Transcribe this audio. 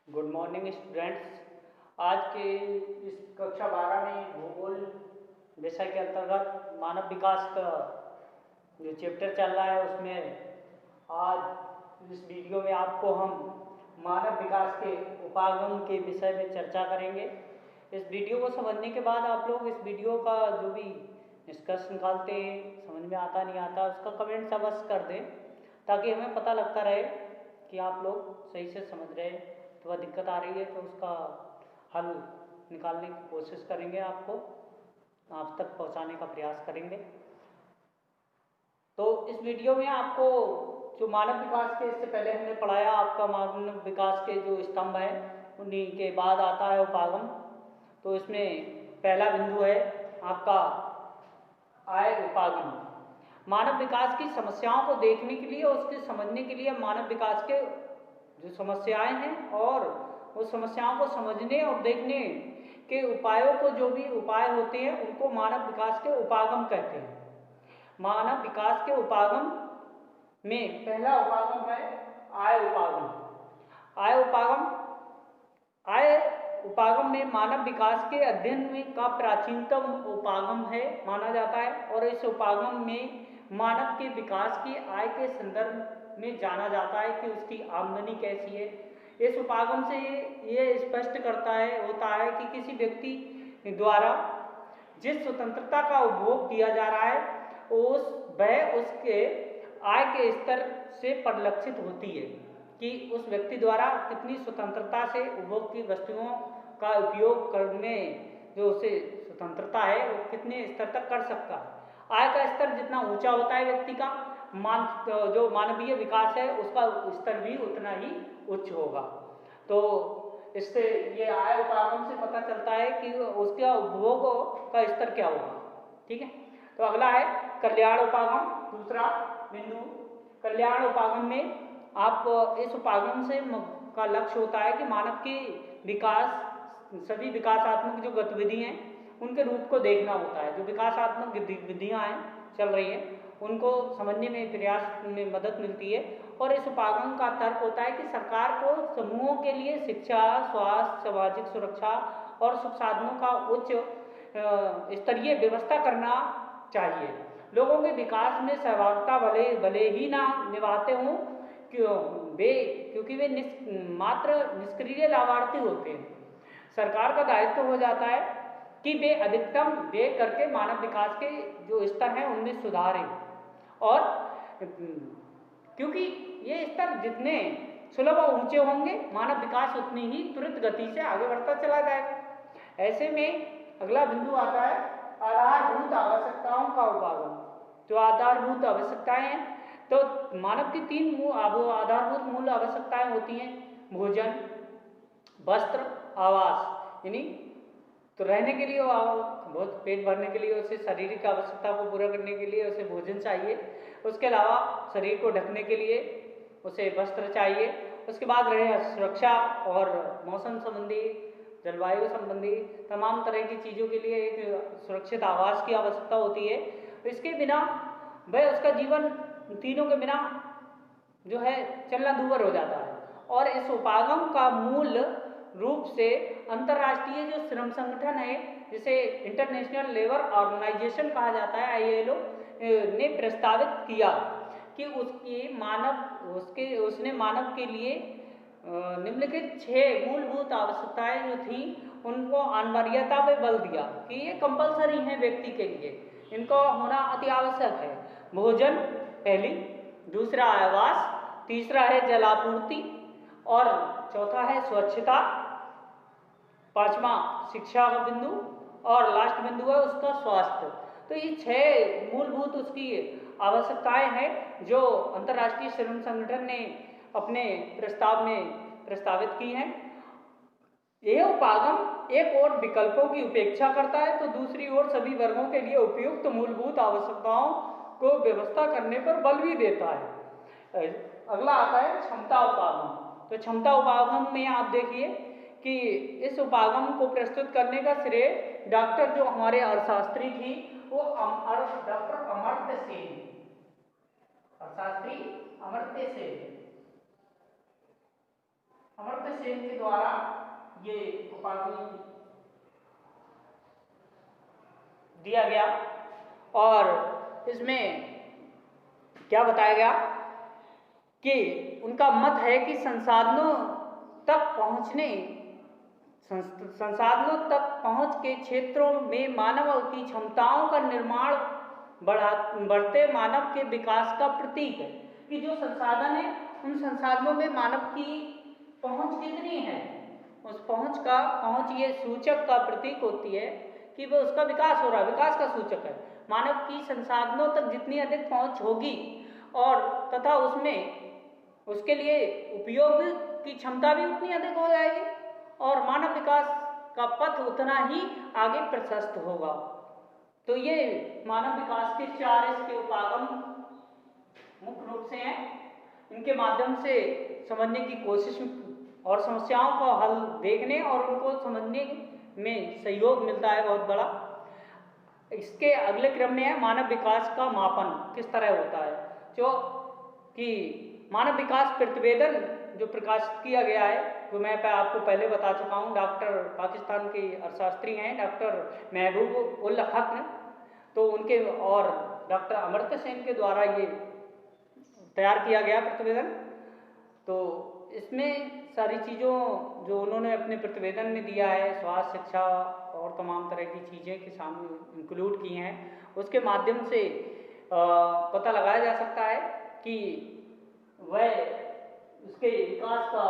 Good morning students. आज के इस कक्षा 12 में भूगोल विषय के अंतर्गत मानव विकास का जो चैप्टर चल रहा है उसमें आज इस वीडियो में आपको हम मानव विकास के उपागम के विषय में चर्चा करेंगे। इस वीडियो को समझने के बाद आप लोग इस वीडियो का जो भी निष्कर्ष निकालते हैं, समझ में आता नहीं आता, उसका कमेंट अवश्य कर दें ताकि हमें पता लगता रहे कि आप लोग सही से समझ रहे हैं। तो वह दिक्कत आ रही है तो उसका हल निकालने की कोशिश करेंगे, आपको आप तक पहुंचाने का प्रयास करेंगे। तो इस वीडियो में आपको जो मानव विकास के इससे पहले हमने पढ़ाया, आपका मानव विकास के जो स्तंभ है उन्हीं के बाद आता है उपागम। तो इसमें पहला बिंदु है आपका आय उपागम। मानव विकास की समस्याओं को देखने के लिए और उसके समझने के लिए मानव विकास के जो समस्याएं हैं और उस समस्याओं को समझने और देखने के उपायों को, जो भी उपाय होते हैं उनको मानव विकास के उपागम कहते हैं। मानव विकास के उपागम में पहला उपागम है आय उपागम। आय उपागम में मानव विकास के अध्ययन में का प्राचीनतम उपागम है माना जाता है और इस उपागम में मानव के विकास की आय के संदर्भ में जाना जाता है कि उसकी आमदनी कैसी है। इस उपागम से ये स्पष्ट होता है कि किसी व्यक्ति द्वारा जिस स्वतंत्रता का उपभोग किया जा रहा है वह उसके आय के स्तर से परिलक्षित होती है कि उस व्यक्ति द्वारा कितनी स्वतंत्रता से उपभोग की वस्तुओं का उपयोग करने जो उसे स्वतंत्रता है वो कितने स्तर तक कर सकता है। आय का स्तर जितना ऊंचा होता है व्यक्ति का, जो मानवीय विकास है उसका स्तर भी उतना ही उच्च होगा। तो इससे ये आय उपागम से पता चलता है कि उसका उपभोग का स्तर क्या होगा। ठीक है, तो अगला है कल्याण उपागम। दूसरा बिंदु कल्याण उपागम में आप इस उपागम से का लक्ष्य होता है कि मानव की विकास, सभी विकासात्मक जो गतिविधि हैं उनके रूप को देखना होता है। जो विकासात्मक गतिविधियां हैं चल रही हैं उनको समझने में प्रयास में मदद मिलती है। और इस उपागम का तर्क होता है कि सरकार को समूहों के लिए शिक्षा, स्वास्थ्य, सामाजिक सुरक्षा और सुख साधनों का उच्च स्तरीय व्यवस्था करना चाहिए। लोगों के विकास में सहभागिता भले ही ना निभाते हों क्योंकि वे मात्र निष्क्रिय लाभार्थी होते हैं। सरकार का दायित्व हो जाता है कि वे अधिकतम व्यय करके मानव विकास के जो स्तर हैं उनमें सुधारें और क्योंकि ये स्तर जितने सुलभ और ऊंचे होंगे मानव विकास उतनी ही त्वरित गति से आगे बढ़ता चला जाएगा। ऐसे में अगला बिंदु आता है आधारभूत आवश्यकताओं का उपागम। जो आधारभूत आवश्यकताएं हैं तो मानव की तीन आधारभूत मूल आवश्यकताएं होती हैं: भोजन, वस्त्र, आवास। यानी तो रहने के लिए बहुत पेट भरने के लिए उसे शारीरिक आवश्यकता को पूरा करने के लिए उसे भोजन चाहिए, उसके अलावा शरीर को ढकने के लिए उसे वस्त्र चाहिए, उसके बाद रहे सुरक्षा और मौसम संबंधी, जलवायु संबंधी तमाम तरह की चीज़ों के लिए एक सुरक्षित आवास की आवश्यकता होती है। इसके बिना वह उसका जीवन तीनों के बिना जो है चलना दूभर हो जाता है। और इस उपागम का मूल रूप से अंतर्राष्ट्रीय जो श्रम संगठन है जिसे इंटरनेशनल लेबर ऑर्गेनाइजेशन कहा जाता है, ILO ने प्रस्तावित किया कि उसने मानव के लिए निम्नलिखित 6 मूलभूत आवश्यकताएं जो थी उनको अनिवार्यता पे बल दिया कि ये कंपलसरी है व्यक्ति के लिए, इनको होना अति आवश्यक है। भोजन पहली, दूसरा आवास, तीसरा है जलापूर्ति और चौथा है स्वच्छता, पांचवा शिक्षा का बिंदु और लास्ट बिंदु है उसका स्वास्थ्य। तो ये 6 मूलभूत उसकी आवश्यकताएं हैं जो अंतर्राष्ट्रीय श्रम संगठन ने अपने प्रस्ताव में प्रस्तावित की हैं। यह उपागम एक ओर विकल्पों की उपेक्षा करता है तो दूसरी ओर सभी वर्गों के लिए उपयुक्त मूलभूत आवश्यकताओं को व्यवस्था करने पर बल भी देता है। अगला आता है क्षमता उपागम। तो क्षमता उपागम में आप देखिए कि इस उपागम को प्रस्तुत करने का श्रेय डॉक्टर जो हमारे अर्थशास्त्री थी वो डॉक्टर अमर्त्य सेन, अर्थशास्त्री अमर्त्य सेन सेन के द्वारा ये उपाधि दिया गया और इसमें क्या बताया गया कि उनका मत है कि संसाधनों तक पहुंच के क्षेत्रों में मानव की क्षमताओं का निर्माण बढ़ते मानव के विकास का प्रतीक है। कि जो संसाधन है उन संसाधनों में मानव की पहुंच कितनी है, उस पहुंच ये सूचक का प्रतीक होती है कि वो उसका विकास हो रहा है, विकास का सूचक है। मानव की संसाधनों तक जितनी अधिक पहुंच होगी और तथा उसके लिए उपयोग की क्षमता भी उतनी अधिक हो जाएगी और मानव विकास का पथ उतना ही आगे प्रशस्त होगा। तो ये मानव विकास के 4 इसके उपागम मुख्य रूप से हैं। इनके माध्यम से समझने की कोशिश और समस्याओं का हल देखने और उनको समझने में सहयोग मिलता है बहुत बड़ा। इसके अगले क्रम में है मानव विकास का मापन किस तरह होता है। जो कि मानव विकास प्रतिवेदन जो प्रकाशित किया गया है, जो मैं आपको पहले बता चुका हूँ, पाकिस्तान के अर्थशास्त्री हैं डॉक्टर महबूब उल हक ने, तो उनके और डॉक्टर अमर्त्य सेन के द्वारा ये तैयार किया गया प्रतिवेदन। तो इसमें सारी चीज़ों जो उन्होंने अपने प्रतिवेदन में दिया है, स्वास्थ्य, शिक्षा और तमाम तरह की चीज़ें के सामने इंक्लूड की हैं, उसके माध्यम से पता लगाया जा सकता है कि वह उसके विकास का